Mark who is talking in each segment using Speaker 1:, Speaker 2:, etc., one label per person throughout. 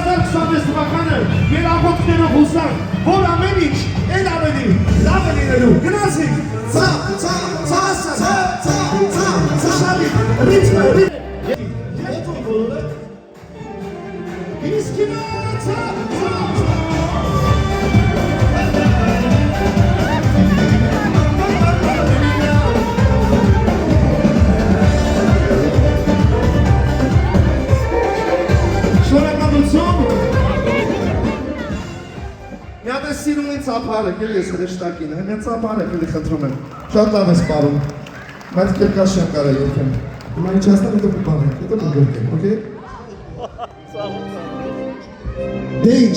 Speaker 1: 2026 թվականը մեր աղոթքներով հուսանք, որ ամեն ինչ էլ ավելի լավ է լինելու։ Գնացինք։ Շարի, ռիթմը, Եթո բոլորը։ Իսկ սիրում են ծափարը, կել ես հրեշտակին, հենյա ծափարը կելի խնդրում եմ, շատ լավ ես պարում, բայց կերկաշ չեմ կարա երկեմ, հիմա ինչ հասնեմ հետո կպարենք, հետո կգրկեմ, ոկեի? Դե ինչ,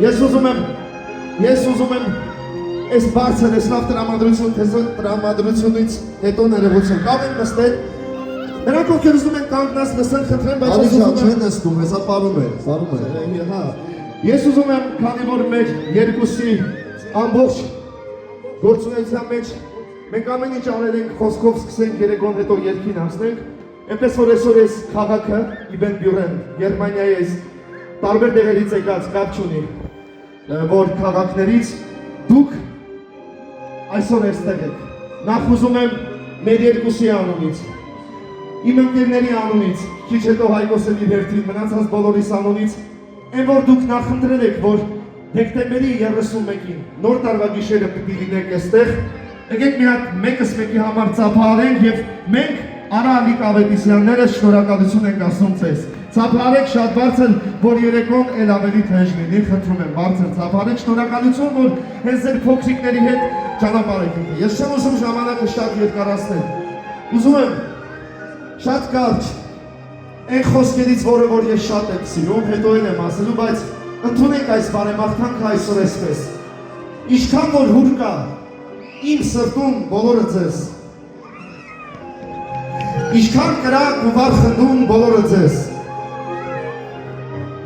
Speaker 1: ես ուզում եմ, ես բարձր, ես լավ տրամադրությունից հետո ներողություն, կավ են նստել, նրանք ովքեր ուզում են կանգնած նստեն խնդրեմ, բայց ես ուզում եմ, չեն նստում, հեսա պարում է, Ես ուզում եմ, քանի որ մեր երկուսի ամբողջ գործունեության մեջ մենք ամեն ինչ արել ենք, խոսքով սկսենք, երեկոն հետո երգին անցնենք, այնպես որ այսօր ես քաղաքը Իբեն Բյուրեն, Գերմանիայից տարբեր տեղերից եկած կապ չունի, որ քաղաքներից դուք այսօր այստեղ եք։ Նախ ուզում եմ մեր երկուսի անունից, իմ ընկերների անունից, քիչ հետո Հայկոսի Լիբերտին, մնացած բոլորիս անունից Են որ դուք նախընտրել եք, որ դեկտեմբերի 31-ին նոր տարվա գիշերը պիտի լինեք այստեղ, եկեք մի հատ մեկս մեկի համար ծափահարենք եւ մենք Արա Ալիկ Ավետիսյանները շնորհակալություն ենք ասում ձեզ։ Ծափահարեք շատ բարձր, որ երեկոն էլ ավելի թեժ լինի, խնդրում եմ, բարձր ծափահարեք, շնորհակալություն, որ հենց ձեր փոքրիկների հետ ճանապարհ եք ընկել։ Ես չեմ ուզում ժամանակը շատ երկարացնել։ Ուզում եմ շատ կարճ Այն խոսքերից, որը որ ես շատ եմ սիրում, հետո էլ եմ ասելու, բայց ընդունենք այս բարեմաղթանքը այսօր այսպես։ Ինչքան որ հուր կա, իմ սրտում բոլորը ձեզ։ Ինչքան կրակ ու վար խնդում բոլորը ձեզ։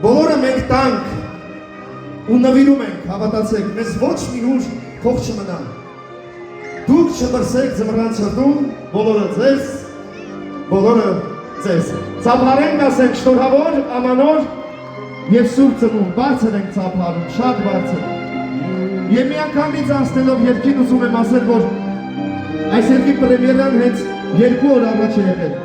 Speaker 1: Բոլորը մենք տանք ու նվիրում ենք, հավատացեք, մեզ ոչ մի ուր փող չմնա։ Դուք չմրսեք ձմռան սրտում, բոլորը ձեզ, բոլորը ձեզ։ Ծափարենք ասենք շնորհավոր, ամանոր և սուրբ ծնուն, բարձր ենք ծափարում, շատ բարձր։ Եվ մի անգամից անցնելով երգին ուզում եմ ասել, որ այս երգի պրեմիերան հենց 2 օր առաջ է եղել։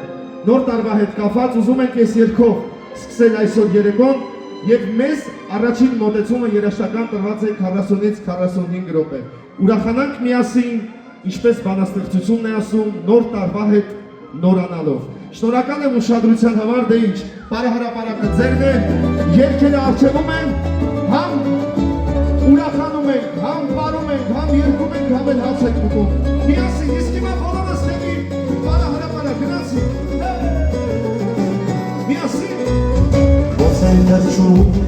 Speaker 1: Նոր տարվա հետ կապված ուզում ենք այս երգով սկսել այսօր երեկոն և մեզ առաջին մոտեցումը երաժշտական տրված է 40-ից 45 րոպե։ Ուրախանանք միասին, ինչպես բանաստեղծությունն է ասում, նոր տարվա հետ նորանալով։ Շնորհակալ եմ ուշադրության համար, դե ինչ, բարեհրապարակը ձերն է, երգերը առջևում են, համ ուրախանում ենք, համ պարում ենք, համ երգում ենք, համ էլ հաց եք ուտում։ Միասին, իսկ հիմա բոլորս դեպի բարեհրապարակ գնացինք։ Միասին։ Ոնց են թռչում